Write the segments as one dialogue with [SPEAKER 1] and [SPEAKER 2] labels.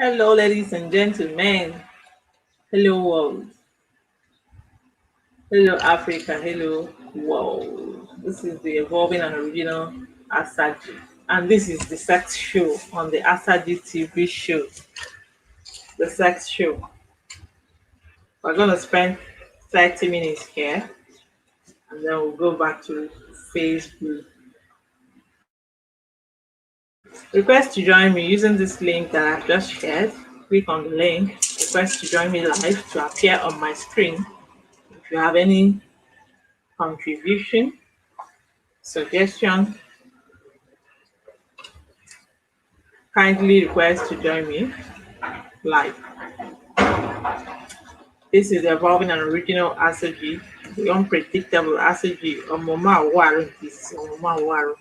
[SPEAKER 1] Hello, ladies and gentlemen. Hello, world. Hello, Africa. Hello, world. This is the evolving and original ASA-G. And this is the sex show on the ASA-G TV show. The sex show. We're going to spend 30 minutes here and then we'll go back to Facebook. Request to join me using this link that I've just shared. Click on the link. Request to join me live to appear on my screen. If you have any contribution, suggestion, kindly request to join me live. This is the evolving and original ASA-G, the unpredictable ASA-G. Omoma Waru is Omoma Waru.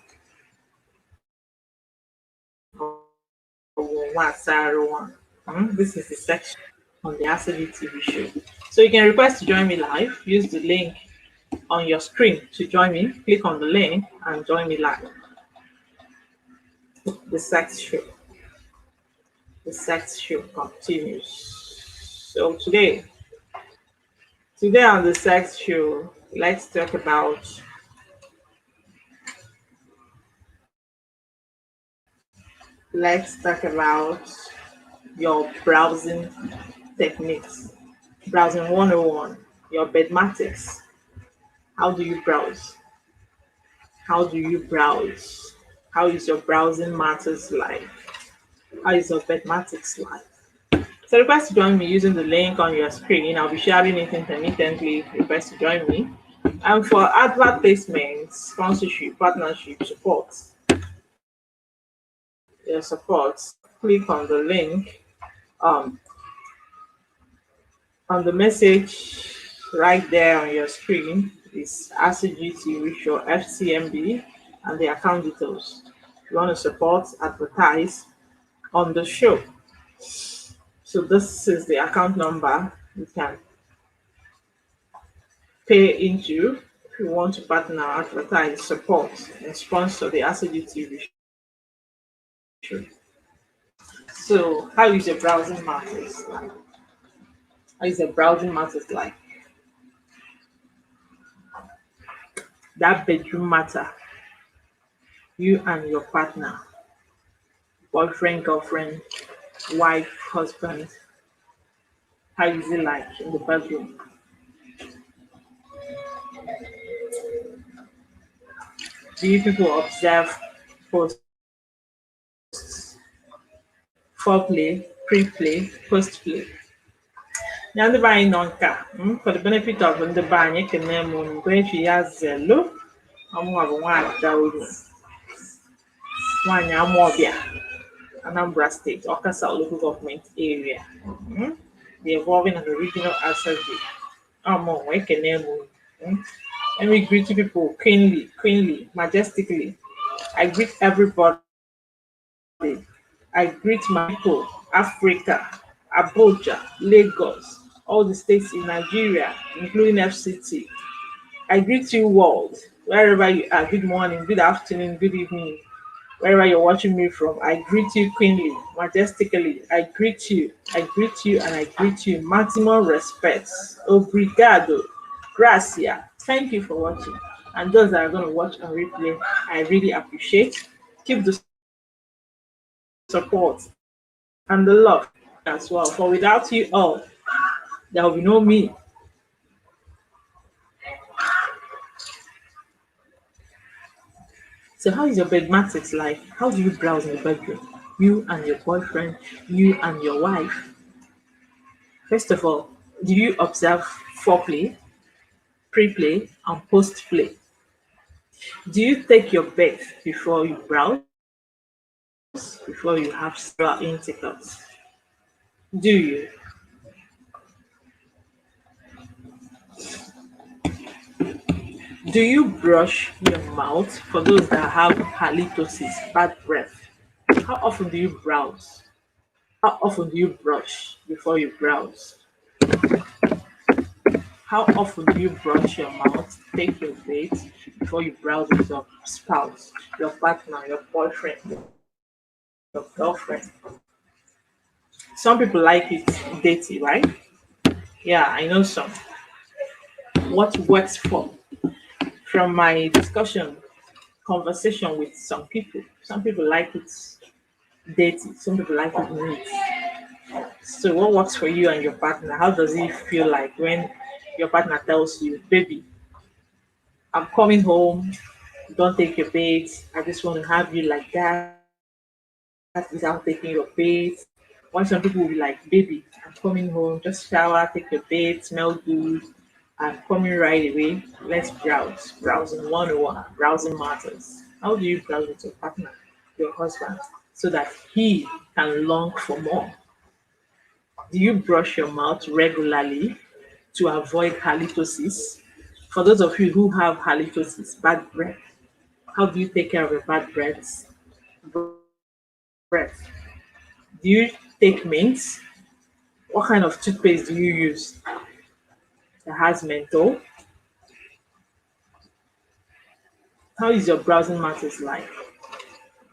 [SPEAKER 1] This is the section on the ASA-G TV show. So you can request to join me live. Use the link on your screen to join me. Click on the link and join me live. The sex show. The sex show continues. So today on the sex show, let's talk about your browsing techniques. Browsing 101, your bedmatics. How do you browse? How do you browse? How is your browsing matters life? How is your bedmatics life? So request to join me using the link on your screen. I'll be sharing it intermittently. Request to join me. And for advert placements, sponsorship, partnership, support, click on the link um, on the message right there on your screen. Is ASA-G TV show FCMB and the account details. If you want to support, advertise on the show. So this is the account number you can pay into if you want to partner, advertise, support, and sponsor the ASA-G TV show. So how is your browsing matters like? How is your browsing matters like? That bedroom matter, you and your partner, boyfriend, girlfriend, wife, husband. How is it like in the bedroom? Do you people observe post foreplay, pre-play, post-play? Now the buying on car for the benefit of the buying, you can name on going to Yazelo. I'm one down one Yamobia, Anambra State, Okasa local government area. The evolving and original ASA-G. I'm on wake name. Let me greet you people queenly, majestically. I greet everybody. I greet my people, Africa, Abuja, Lagos, all the states in Nigeria, including FCT. I greet you world, wherever you are. Good morning, good afternoon, good evening, wherever you're watching me from. I greet you queenly, majestically. I greet you, and I greet you maximum respect. Obrigado, gracia. Thank you for watching. And those that are going to watch and replay, I really appreciate. Keep the support and the love as well. For without you all, there will be no me. So how is your bedmatics like? How do you browse in the bedroom? You and your boyfriend, you and your wife. First of all, do you observe foreplay, pre-play, and post-play? Do you take your bath before you browse? Before you have several intercourse? Do you? Do you brush your mouth for those that have halitosis, bad breath? How often do you browse? How often do you brush before you browse? How often do you brush your mouth, take your bath before you browse with your spouse, your partner, your boyfriend, your girlfriend? Some people like it dirty, right? Yeah, I know some. What works for from my conversation with some people. Some people like it dirty, some people like it neat. So what works for you and your partner? How does it feel like when your partner tells you, baby, I'm coming home, don't take your bath. I just want to have you like that without taking your bath. Why some people will be like, baby, I'm coming home, just shower, take your bath, smell good. I'm coming right away. Let's browse. Browsing 101. Browsing matters. How do you browse with your partner, your husband, so that he can long for more? Do you brush your mouth regularly to avoid halitosis? For those of you who have halitosis, bad breath, how do you take care of your bad breath? Breath. Do you take mints? What kind of toothpaste do you use that has menthol? How is your browsing matters like?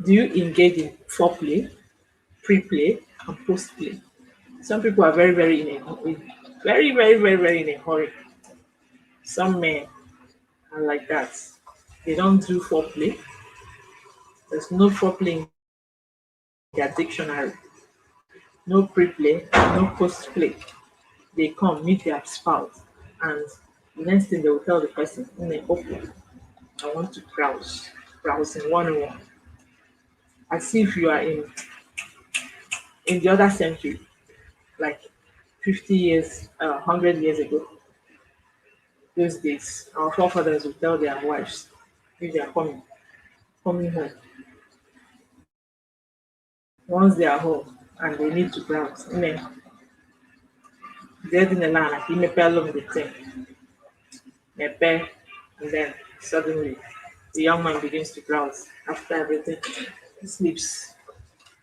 [SPEAKER 1] Do you engage in foreplay, pre-play, and post-play? Some people are very in a hurry. Some men are like that. They don't do foreplay. There's no foreplay in their dictionary. No pre-play, no post-play. They come meet their spouse, and the next thing they will tell the person, open, I want to browse. Browsing 101. As if you are in the other century, like 50 years, 100 years ago. Those days, our forefathers would tell their wives if they are coming home. Once they are home and they need to browse, they're in the land like you may along the thing, and then suddenly the young man begins to browse after everything. He sleeps.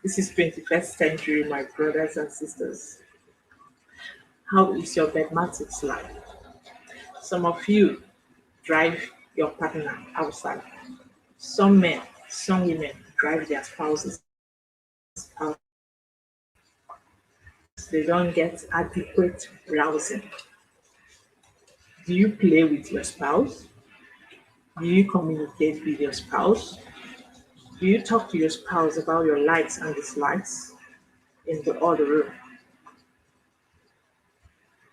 [SPEAKER 1] This is 21st century, my brothers and sisters. How is your bed matrix like? Some of you drive your partner outside. Some men, some women drive their spouses out. They don't get adequate browsing. Do you play with your spouse? Do you communicate with your spouse? Do you talk to your spouse about your likes and dislikes in the other room?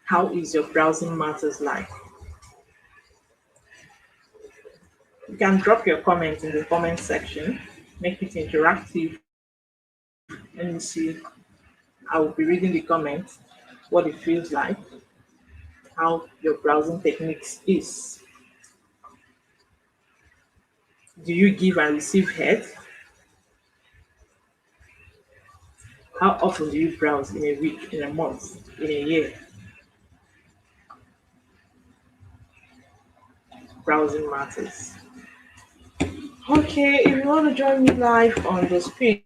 [SPEAKER 1] How is your browsing matters like? You can drop your comment in the comment section, make it interactive. Let me see. I will be reading the comments, what it feels like, how your browsing techniques is. Do you give and receive head? How often do you browse in a week, in a month, in a year? Browsing matters. Okay, if you want to join me live on the screen,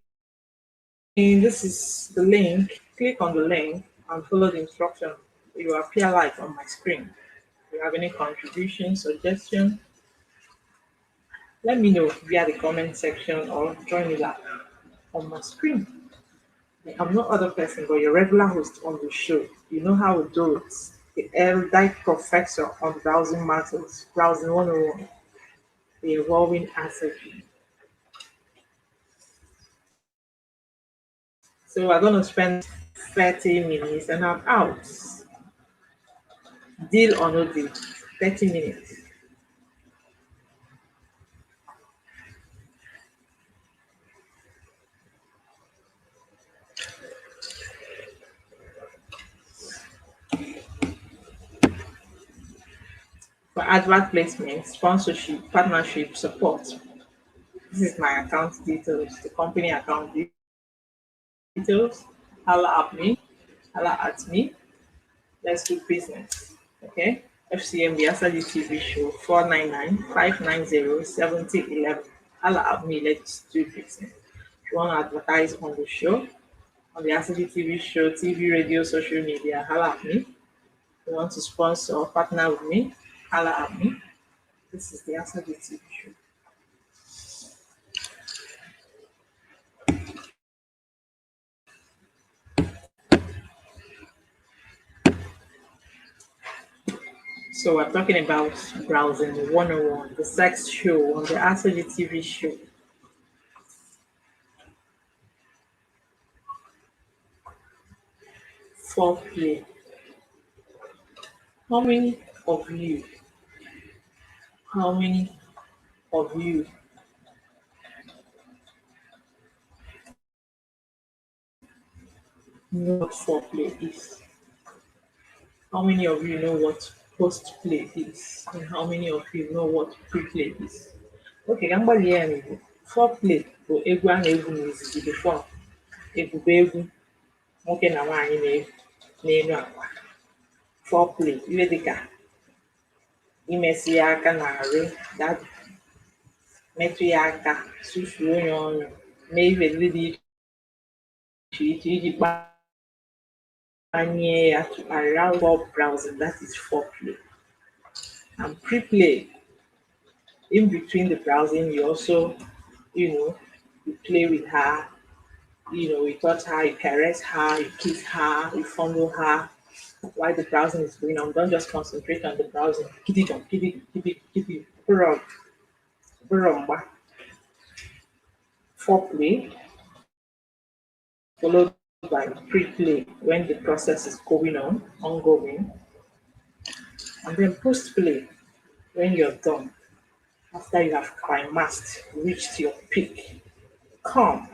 [SPEAKER 1] this is the link. Click on the link and follow the instruction. It will appear live on my screen. If you have any contribution, suggestion, let me know via the comment section or join me live on my screen. I'm no other person but your regular host on the show. You know how it goes. The erudite professor on browsing matters, browsing 101, the evolving ASA-G. So we're going to spend 30 minutes and I'm out. Deal or no deal, 30 minutes. For advert placement, sponsorship, partnership, support. This is my account details, the company account details. Holla at me. Holla at me. Let's do business. Okay? FCMB ASA-G TV show 499-590-7011. Holla at me. Let's do business. If you want to advertise on the show, on the ASA-G TV show, TV, radio, social media, holla at me. If you want to sponsor or partner with me, holla at me. This is the ASA-G TV show. So we're talking about browsing 101, the sex show on the ASA-G TV show. Foreplay. How many of you, how many of you know what foreplay is? How many of you know what post play is? And how many of you know what pre-play is? Okay, ka mgbalị ya n'Igbo. Foreplay bụ egwu a na-egwu n'izizi before ebube egwu nwoke na nwaanyị na-egwu n'elu akwa. Foreplay, ihe dịka imesi ya aka n'arụ, that metụ ya aka, susuo ya ọnụ, mee ihe ndị dị iche iche iji kpanye ya to arouse for browsing, that is foreplay. And pre-play, in between the browsing, you also, you play with her, you touch her, you caress her, you kiss her, you fondle her while the browsing is going on. Don't just concentrate on the browsing. Keep it, foreplay, followed by pre-play when the process is going on, ongoing, and then post-play when you're done, after you have climaxed, reached your peak. Come,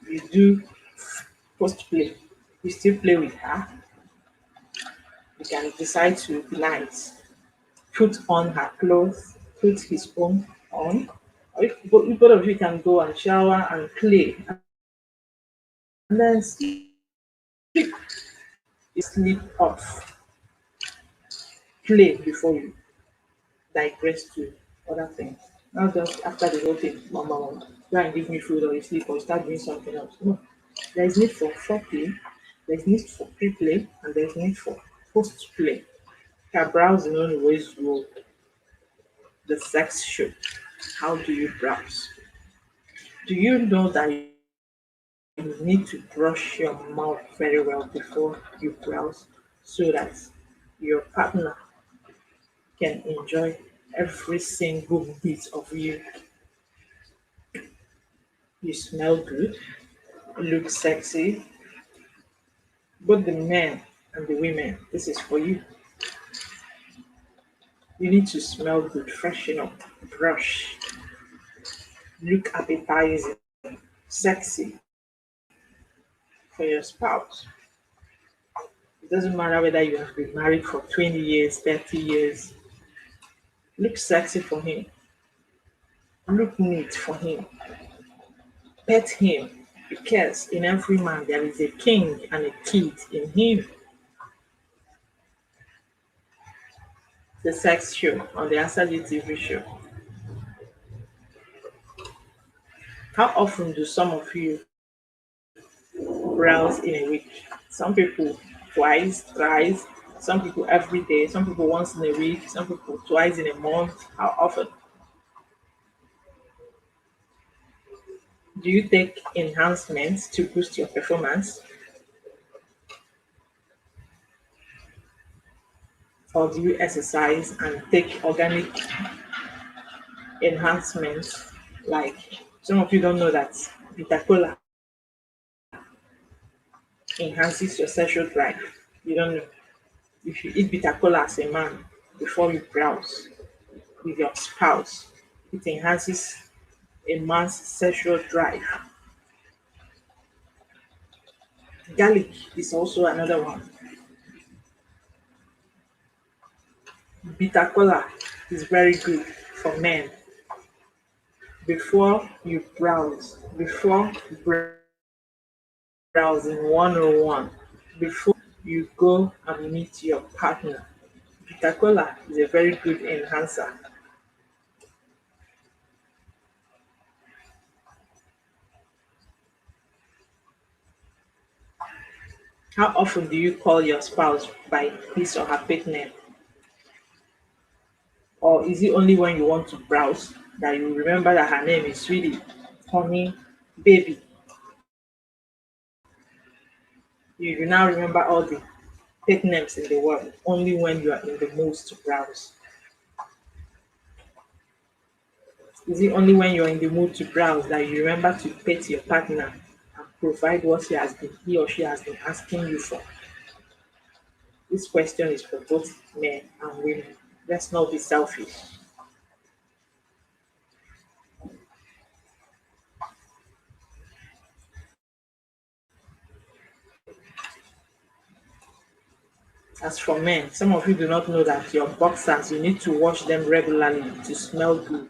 [SPEAKER 1] you do post-play. You still play with her. You can decide to be nice, put on her clothes, put his own on. Or if both of you can go and shower and play, and then sleep off. Play before you digress to other things. Not just after the whole thing, mama, go and give me food or you sleep or you start doing something else. No. There is need for foreplay, there is need for pre-play, and there is need for post-play. Can browsing on ways to the sex show. How do you browse? Do you know that you need to brush your mouth very well before you browse so that your partner can enjoy every single bit of you? You smell good, look sexy. Both the men and the women, this is for you. You need to smell good, freshen up, brush, look appetizing, sexy for your spouse. It doesn't matter whether you have been married for 20 years, 30 years. Look sexy for him. Look neat for him. Pet him, because in every man there is a king and a kid in him. The sex show on the ASA-G TV show. How often do some of you browse in a week? Some people twice, thrice, some people every day, some people once in a week, some people twice in a month. How often? Do you take enhancements to boost your performance? Or do you exercise and take organic enhancements? Like some of you don't know that bitter cola enhances your sexual drive. You don't know. If you eat bitter cola as a man before you browse with your spouse, it enhances a man's sexual drive. Garlic is also another one. Bitter cola is very good for men. Before you before browsing 101, before you go and meet your partner, bitter cola is a very good enhancer. How often do you call your spouse by his or her pet name? Or is it only when you want to browse that you remember that her name is sweetie, honey, baby? You now remember all the Take names in the world only when you are in the mood to browse. Is it only when you're in the mood to browse that you remember to pet your partner and provide what he or she has been asking you for? This question is for both men and women. Let's not be selfish. As for men, some of you do not know that your boxers, you need to wash them regularly to smell good.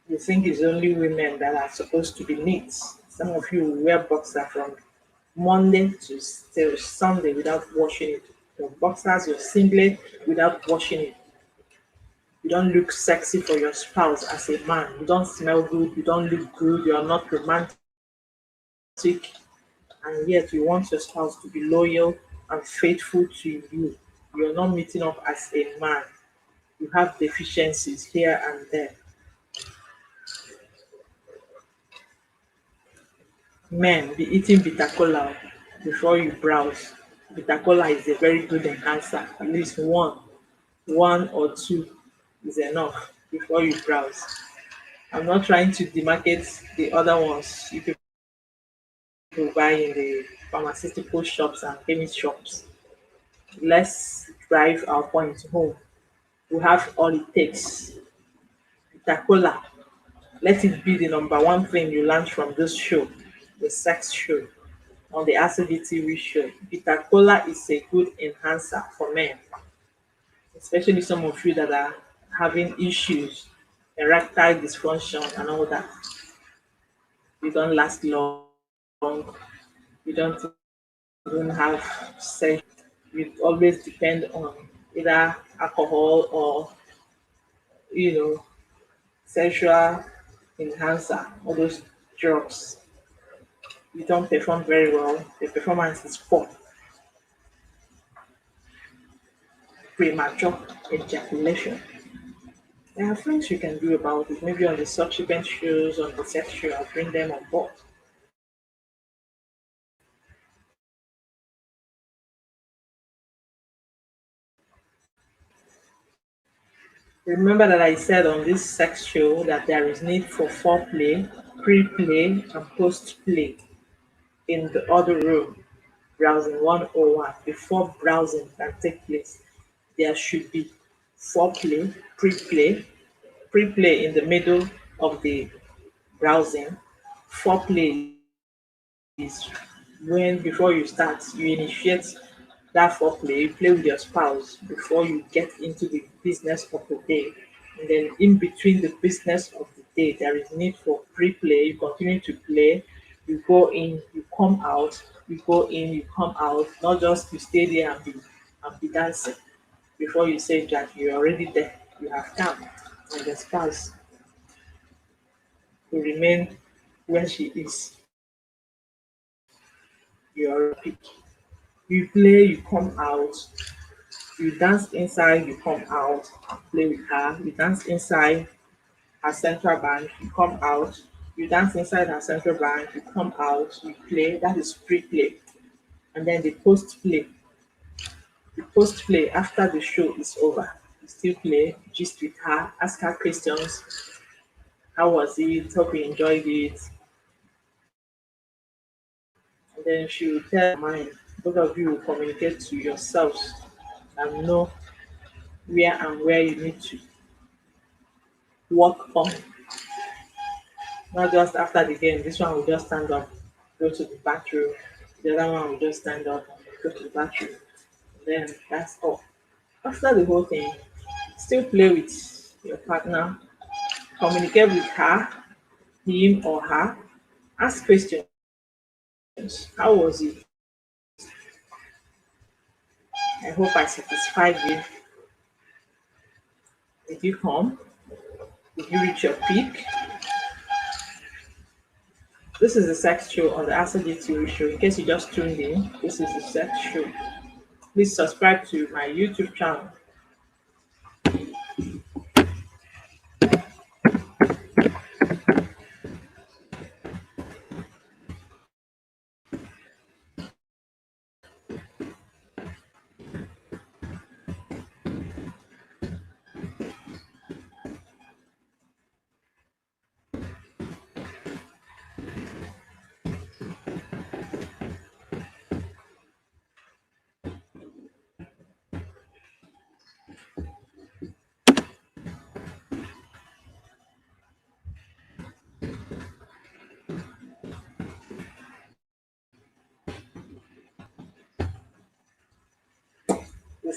[SPEAKER 1] You think it's only women that are supposed to be neat. Some of you wear boxer from Monday to till Sunday without washing it. Your boxers, your singlet without washing it. You don't look sexy for your spouse as a man. You don't smell good. You don't look good. You're not romantic. And yet you want your spouse to be loyal and faithful to you. You're not meeting up as a man. You have deficiencies here and there. Men, be eating bitter cola before you browse. Bitter cola is a very good enhancer. At least one or two is enough before you browse. I'm not trying to demarcate the other ones you people buy in the pharmaceutical shops and chemist shops. Let's drive our point home. We have all it takes. Bitter cola. Let it be the number one thing you learn from this show, the sex show, on the ASA-G TV show. Bitter cola is a good enhancer for men, especially some of you that are having issues, erectile dysfunction and all that. You don't last long, you don't even have sex. You always depend on either alcohol or, you know, sexual enhancer, all those drugs. You don't perform very well, the performance is poor. Premature ejaculation. There are things you can do about it. Maybe on the subsequent shows, on the sex show, I'll bring them on board. Remember that I said on this sex show that there is need for foreplay, pre-play, and post-play in the other room. Browsing 101. Before browsing can take place, there should be foreplay, pre-play in the middle of the browsing. Foreplay is when before you start, you initiate that foreplay, you play with your spouse before you get into the business of the day. And then in between the business of the day, there is need for pre-play. You continue to play, you go in, you come out, you go in, you come out, not just you stay there and be dancing. Before you say that you're already there, you have come, and the spouse will remain where she is. You're pick. You play, you come out, you dance inside, you come out, play with her. You dance inside her central bank, you come out. You dance inside her central bank, you come out, you play. That is pre-play. And then the post-play. The post-play after the show is over. You still play, gist with her, ask her questions. How was it? Hope you enjoyed it. And then she will tell her mind. Both of you will communicate to yourselves and know where you need to work on. Not just after the game. This one will just stand up, go to the bathroom. The other one will just stand up, go to the bathroom. Then that's all. After the whole thing, still play with your partner, communicate with her, him or her, ask questions. How was it? I hope I satisfied you. Did you come? Did you reach your peak? This is the sex show on the ASA-G TV show. In case you just tuned in, this is the sex show. Please subscribe to my YouTube channel.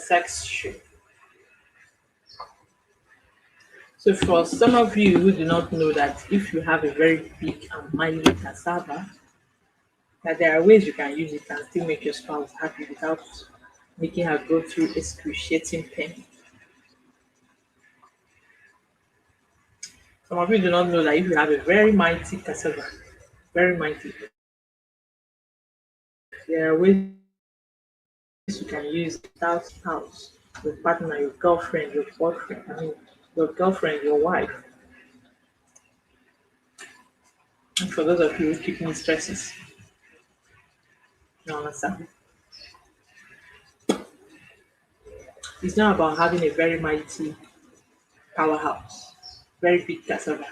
[SPEAKER 1] sex show. So for some of you who do not know that if you have a very big and mighty cassava, that there are ways you can use it and still make your spouse happy without making her go through excruciating pain. Some of you do not know that if you have a very mighty cassava, very mighty, there are ways you can use without spouse, your partner, your girlfriend, your boyfriend, your girlfriend, your wife. And for those of you who keep mistresses, you understand? It's not about having a very mighty powerhouse, very big cassava.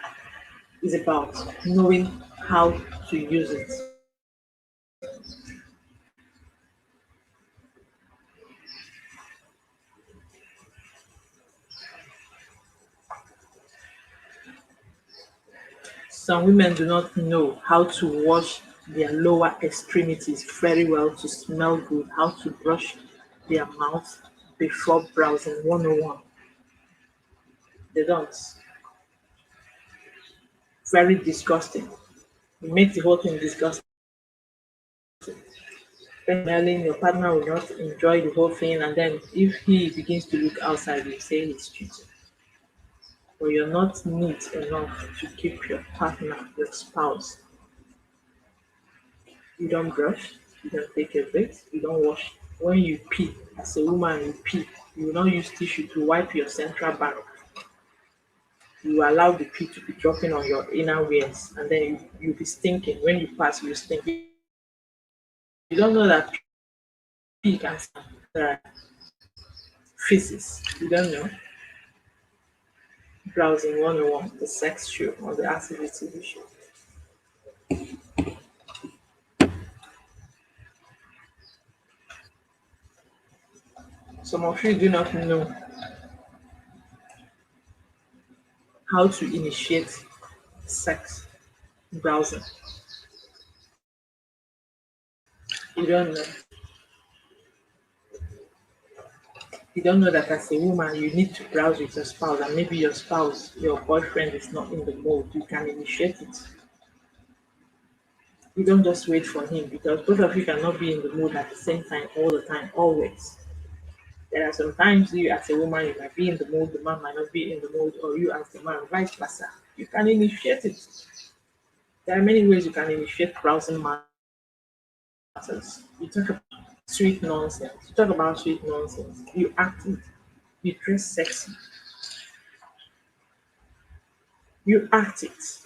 [SPEAKER 1] It's about knowing how to use it. Some women do not know how to wash their lower extremities very well to smell good, how to brush their mouth before browsing 101. They don't. Very disgusting. It makes the whole thing disgusting. Smelling, your partner will not enjoy the whole thing, and then if he begins to look outside, you say he's cheating. But you're not neat enough to keep your partner, your spouse. You don't brush, you don't take a bath, you don't wash. When you pee, as a woman, you pee. You will not use tissue to wipe your central bank. You allow the pee to be dropping on your inner wears, and then you'll be stinking. When you pass, you stink. You don't know that pee can smell. Feces. You don't know. Browsing 101, the sex show on the ASA-G TV show. Some of you do not know how to initiate sex browsing. You don't know. You don't know that as a woman, you need to browse with your spouse, and maybe your spouse, your boyfriend is not in the mood. You can initiate it. You don't just wait for him because both of you cannot be in the mood at the same time, all the time, always. There are sometimes you as a woman, you might be in the mood, the man might not be in the mood, or you as the man, vice versa. You can initiate it. There are many ways you can initiate browsing matters. You talk about sweet nonsense. You talk about sweet nonsense. You act it. You dress sexy. You act it.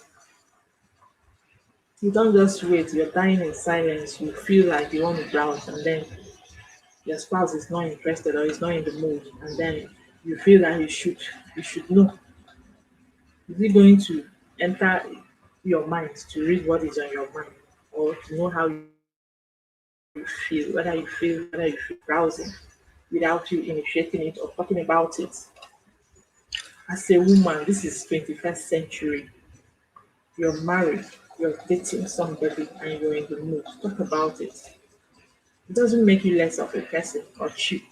[SPEAKER 1] You don't just wait. You're dying in silence. You feel like you want to browse, and then your spouse is not interested or is not in the mood, and then you feel that you should know. Is it going to enter your mind to read what is on your mind, or to know how you feel, whether you feel browsing without you initiating it or talking about it? As a woman, this is 21st century. You're married, you're dating somebody, and you're in the mood. Talk about it. It doesn't make you less of a person or cheap.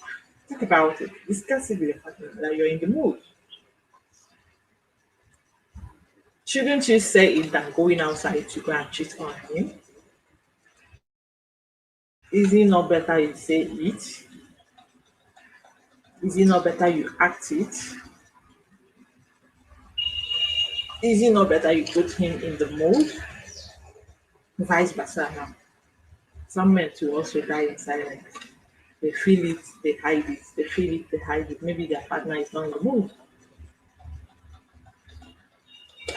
[SPEAKER 1] Talk about it. Discuss it with your partner that you're in the mood. Shouldn't you say it than going outside to go and cheat on him? Is it not better you say it? Is it not better you act it? Is it not better you put him in the mood? Vice versa now. Some men too also die in silence. They feel it, they hide it. They feel it, they hide it. Maybe their partner is not in the mood.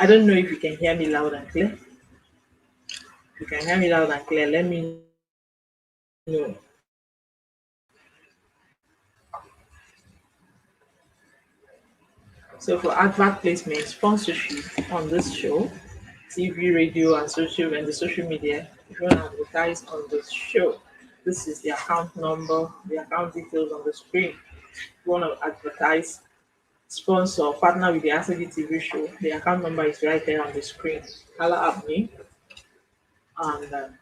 [SPEAKER 1] I don't know if you can hear me loud and clear. If you can hear me loud and clear, let me know. So for advert placement, sponsorship on this show, TV, radio, and the social media, if you want to advertise on this show, this is the account number, the account details on the screen. If you want to advertise, sponsor, partner with the ASA-G TV show, the account number is right there on the screen. Holla at me, and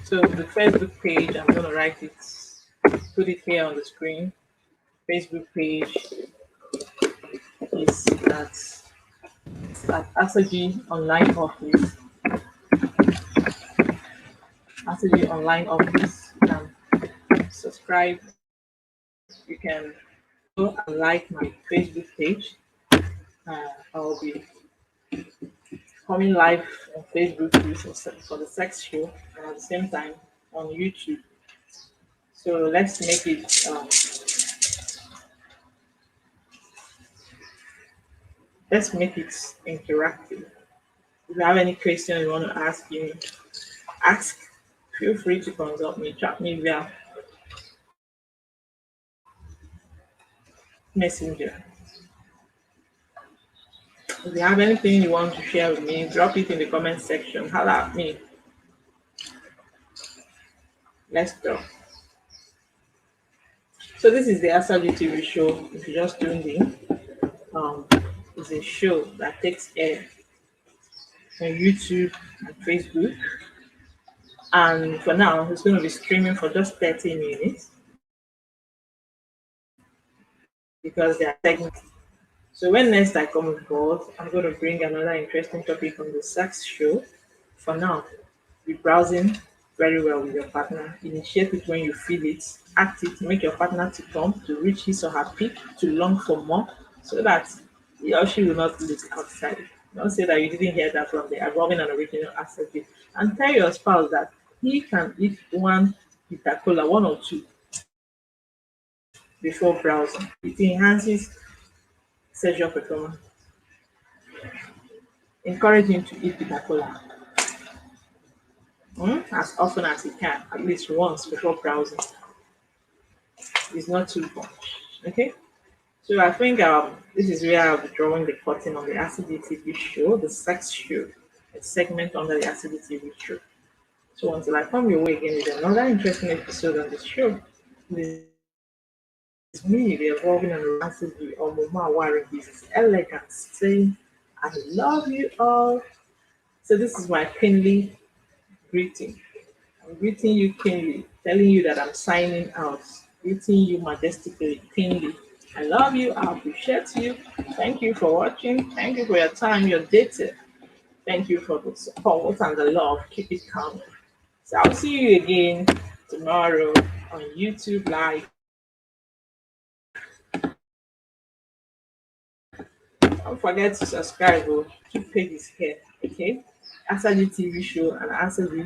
[SPEAKER 1] So the Facebook page, I'm gonna write it, put it here on the screen. Facebook page is at ASA-G Online Office. ASA-G Online Office. You can subscribe. You can go and like my Facebook page. I'll be coming live on Facebook for the sex show and at the same time on YouTube. So let's make it interactive. If you have any question you want to ask. Feel free to consult me, chat me via Messenger. If you have anything you want to share with me, drop it in the comment section. Holla at me. Let's talk. So this is the ASA-G TV show. If you just tuned in, um, it's a show that takes air on YouTube and Facebook. And for now, it's going to be streaming for just 30 minutes because they are segments. So when next I come on board, I'm going to bring another interesting topic on the sex show. For now, be browsing very well with your partner. Initiate it when you feel it. Act it. Make your partner to come to reach his or her peak, to long for more, so that he or she will not look outside. Don't say that you didn't hear that from the evolving and original asset. And tell your spouse that he can eat one bitter cola, one or two, before browsing. It enhances sexual performance. Encourage him to eat bitter cola as often as he can, at least once before browsing. It's not too much. Okay? So I think this is where I'll be drawing the curtain on the ASA-G TV show, the sex show, a segment under the ASA-G TV show. So until I come your way again with another interesting episode on the show, this is me, the evolving and romantic or Mama Warren, this elegance saying, I love you all. So this is my kingly greeting. I'm greeting you kingly, telling you that I'm signing out, greeting you majestically, kingly. I love you. I appreciate you. Thank you for watching. Thank you for your time, your data. Thank you for the support and the love. Keep it coming. So I'll see you again tomorrow on YouTube Live. Don't forget to subscribe. Oh. Keep pages here. Okay? ASA-G TV show and ASA-G